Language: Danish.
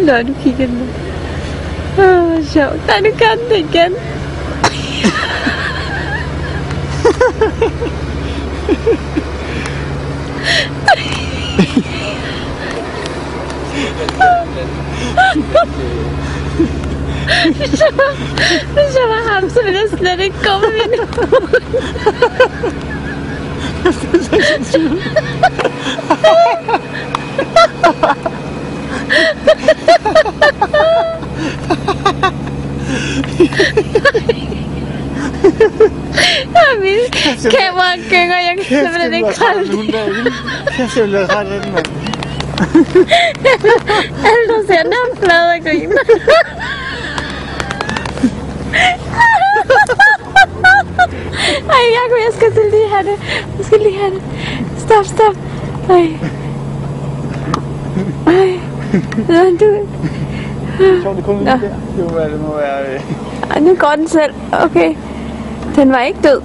Nå, du kigger nu. Hvor sjovt. Nej, du kan det igen. Hvis jeg var ham, så ville jeg slet ikke gå med min hund. Min kamera gynger, jeg kan simpelthen ikke holde det. Jeg ser jo ret af den, mand. Alle der ser den her flad og griner. Ej, jeg skal lige have det. Jeg skal lige have det. Stop. Ej. Du... Sjovt, det kun lige der. Jo, det må være... Ej, nu går den selv. Okay. Den var ikke død.